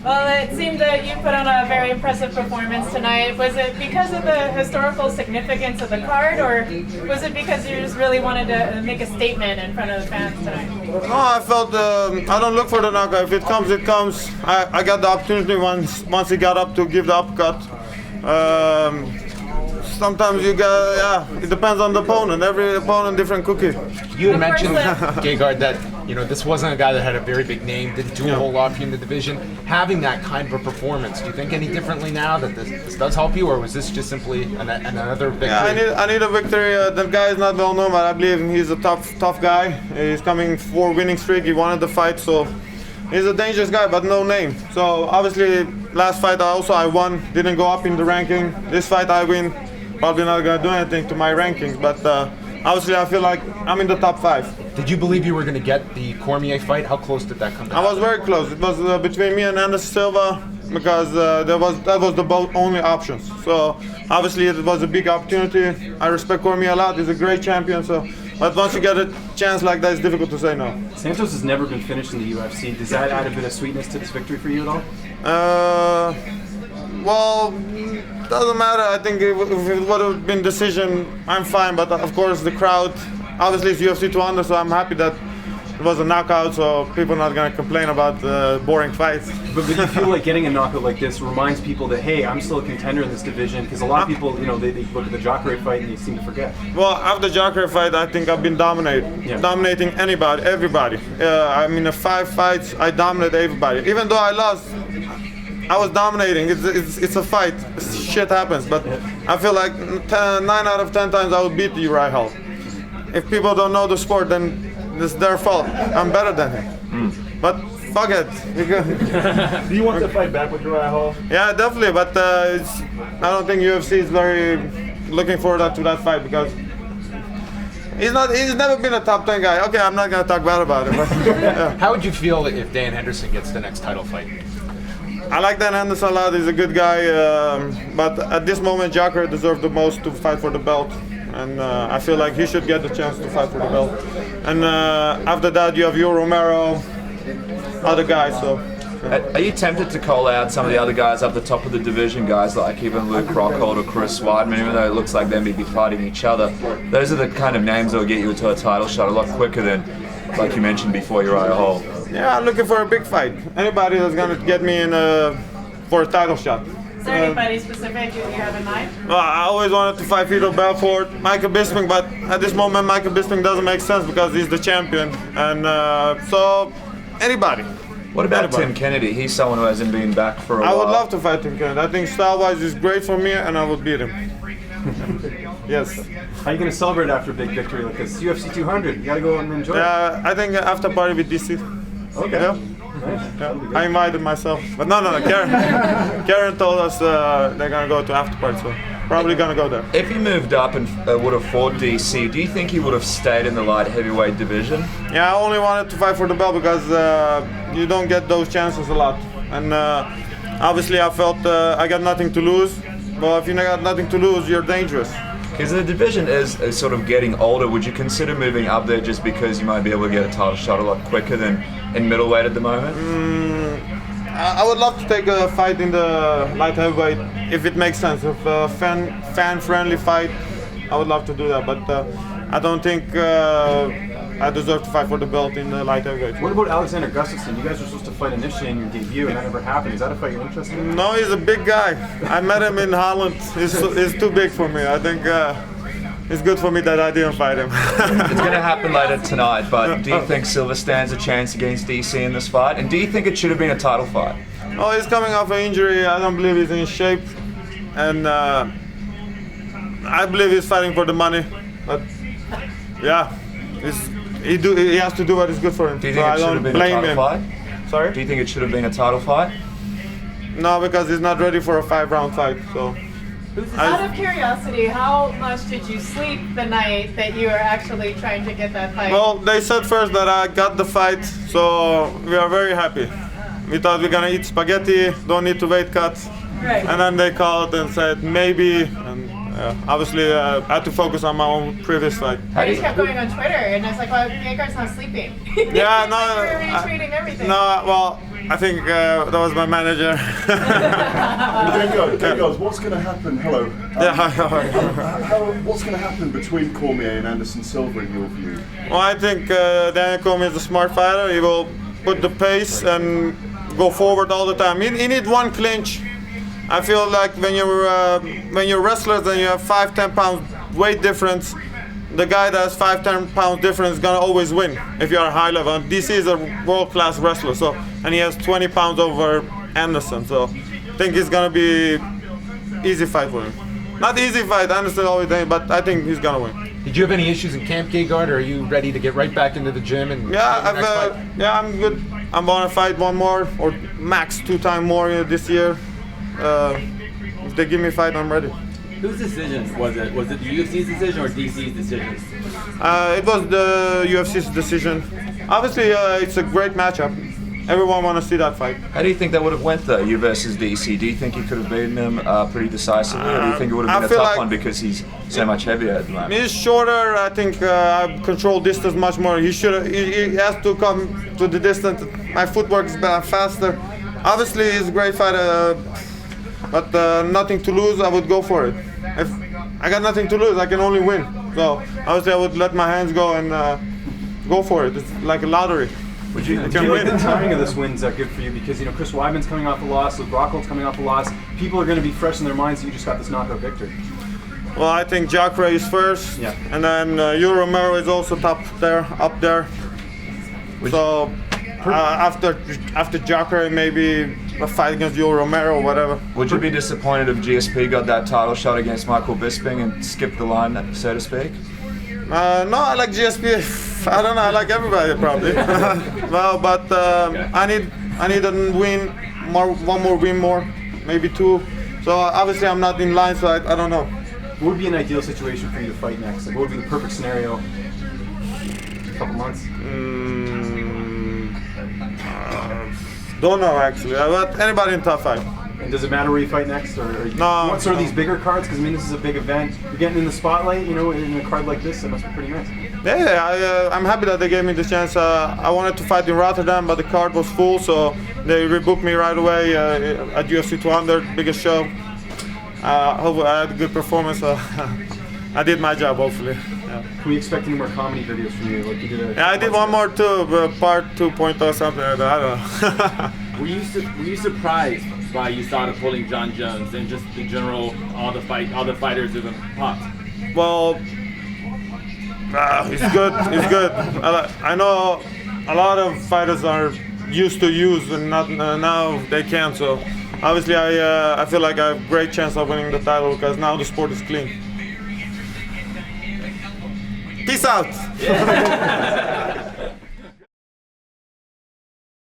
Well, it seemed that you put on a very impressive performance tonight. Was it because of the historical significance of the card, or was it because you just really wanted to make a statement in front of the fans tonight? No, I felt I don't look for the knockout. If it comes, it comes. I got the opportunity once he got up to give the uppercut. Sometimes you got, it depends on the opponent. Every opponent, different cookie. You had mentioned, Gegard, that this wasn't a guy that had a very big name, didn't do a whole lot for you in the division. Having that kind of a performance, do you think any differently now that this does help you, or was this just simply another victory? Yeah, I need a victory. That guy is not well known, but I believe he's a tough guy. He's coming for winning streak. He wanted the fight, so he's a dangerous guy, but no name. So obviously, last fight I won, didn't go up in the ranking. This fight I win. Probably not going to do anything to my rankings, but obviously I feel like I'm in the top 5. Did you believe you were going to get the Cormier fight? How close did that come down? I was very close. It was between me and Anderson Silva because that was the both only options. So obviously it was a big opportunity. I respect Cormier a lot. He's a great champion. But once you get a chance like that, it's difficult to say no. Santos has never been finished in the UFC. Does that add a bit of sweetness to this victory for you at all? Well, doesn't matter. I think if it would have been decision, I'm fine. But of course, the crowd, obviously it's UFC 200, so I'm happy that it was a knockout, so people are not going to complain about boring fights. But you feel like getting a knockout like this reminds people that, hey, I'm still a contender in this division, because a lot of people, they look at the Jacare fight and they seem to forget. Well, after the Jacare fight, I think I've been dominating everybody. I mean, the 5 fights, I dominated everybody. Even though I lost, I was dominating. It's a fight. Shit happens. But I feel like 9 out of 10 times I would beat Uriah Hall. If people don't know the sport, then it's their fault. I'm better than him. But fuck it. Do you want to fight back with Uriah Hall? Yeah, definitely. But I don't think UFC is very looking forward to that fight because he's never been a top 10 guy. Okay, I'm not gonna talk bad about him. But, yeah. How would you feel if Dan Henderson gets the next title fight? I like Dan Henderson a lot. He's a good guy, but at this moment, Jacare deserves the most to fight for the belt, and I feel like he should get the chance to fight for the belt. And after that, you have Yo Romero, other guys. So. Are you tempted to call out some of the other guys up the top of the division, guys like even Luke Rockhold or Chris Weidman, even though it looks like they may be fighting each other? Those are the kind of names that will get you into a title shot a lot quicker than, like you mentioned before, Uriah Hall. Yeah, I'm looking for a big fight. Anybody that's going to get me in for a title shot. Is there anybody specific you have in mind? Well, I always wanted to fight Vitor Belfort, Michael Bisping, but at this moment Michael Bisping doesn't make sense because he's the champion. And so, anybody. What about Tim Kennedy? He's someone who hasn't been back for a while. I would love to fight Tim Kennedy. I think style-wise he's great for me and I would beat him. Yes. How are you going to celebrate after a big victory like this? UFC 200. You got to go and enjoy it. Yeah, I think after party with DC. Okay. Yeah. Nice. Yeah. I invited myself. But no. Karen told us they're going to go to after party, so probably going to go there. If he moved up and would have fought DC, do you think he would have stayed in the light heavyweight division? Yeah, I only wanted to fight for the belt because you don't get those chances a lot. And obviously I felt I got nothing to lose. Well, if you got nothing to lose, you're dangerous. Because the division is sort of getting older. Would you consider moving up there just because you might be able to get a title shot a lot quicker than in middleweight at the moment? I would love to take a fight in the light heavyweight if it makes sense. If a fan-friendly fight, I would love to do that. But I don't think I deserve to fight for the belt in the light heavyweight. What about Alexander Gustafsson? You guys were supposed to fight initially in your debut, and that never happened. Is that a fight you're interested in? No, he's a big guy. I met him in Holland. He's too big for me. I think it's good for me that I didn't fight him. It's going to happen later tonight, but do you think Silva stands a chance against DC in this fight? And do you think it should have been a title fight? Oh, he's coming off an injury. I don't believe he's in shape. And I believe he's fighting for the money. But yeah, he has to do what is good for him. Do you think it should have been a title fight? Sorry? Do you think it should have been a title fight? No, because he's not ready for a 5-round fight. So. Out of curiosity, how much did you sleep the night that you were actually trying to get that fight? Well, they said first that I got the fight, so we are very happy. We thought we're gonna eat spaghetti, don't need to weight cut. Right. And then they called and said maybe, and Obviously, I had to focus on my own previous fight. I just kept going on Twitter, and I was like, well, Gegard's not sleeping. Yeah, no. We're retweeting everything. No, well, I think that was my manager. Gegard, what's going to happen? Hello. What's going to happen between Cormier and Anderson Silva in your view? Well, I think Daniel Cormier is a smart fighter. He will put the pace and go forward all the time. He need one clinch. I feel like when you're wrestlers and you have 5-10 pounds weight difference, the guy that has 5-10 pounds difference is gonna always win if you're a high level. And DC is a world-class wrestler, and he has 20 pounds over Anderson, so I think it's gonna be easy fight for him. Not easy fight, Anderson always doing, but I think he's gonna win. Did you have any issues in camp, Gegard, or are you ready to get right back into the gym and I'm good. I'm gonna fight one more or max 2 times more this year. If they give me a fight, I'm ready. Whose decision was it? Was it the UFC's decision or DC's decision? It was the UFC's decision. Obviously, it's a great matchup. Everyone want to see that fight. How do you think that would have went though, you versus DC? Do you think you could have beaten him pretty decisively, or do you think it would have been a tough one because he's so much heavier at the moment? He's shorter. I think I control distance much more. He has to come to the distance. My footwork is better, faster. Obviously, he's a great fighter, but nothing to lose. I would go for it. If I got nothing to lose, I can only win. So obviously, I would let my hands go and go for it. It's like a lottery. Do you think the timing of this win's good for you? Because Chris Weidman's coming off a loss, Luke Rockhold's coming off a loss. People are going to be fresh in their minds that you just got this knockout victory. Well, I think Jacare is first, and then Yoel Romero is also up there. So after Jacare, maybe a fight against Yoel Romero or whatever. Would you be disappointed if GSP got that title shot against Michael Bisping and skipped the line, so to speak? No, I like GSP. I don't know. I like everybody probably. Well, but I need a win, one more win more, maybe 2. So obviously I'm not in line, so I don't know. What would be an ideal situation for you to fight next? Like, what would be the perfect scenario? A couple months. Don't know actually. But anybody in top 5. And does it matter where you fight next, or No, you want sort of these bigger cards? Because this is a big event. You're getting in the spotlight, in a card like this. It must be pretty nice. Yeah, I'm happy that they gave me the chance. I wanted to fight in Rotterdam, but the card was full, so they rebooked me right away at UFC 200, biggest show. Hopefully I had a good performance. I did my job, hopefully. Yeah. Can we expect any more comedy videos from you? Like you did I did one more too, part 2.0 something like that. I don't know. Were you surprised by USADA pulling John Jones and just in general all the fighters who've been popped? Well, he's good. He's good. I know a lot of fighters are used to use and not now they can't. So obviously I feel like I have a great chance of winning the title because now the sport is clean. Peace out. Yeah.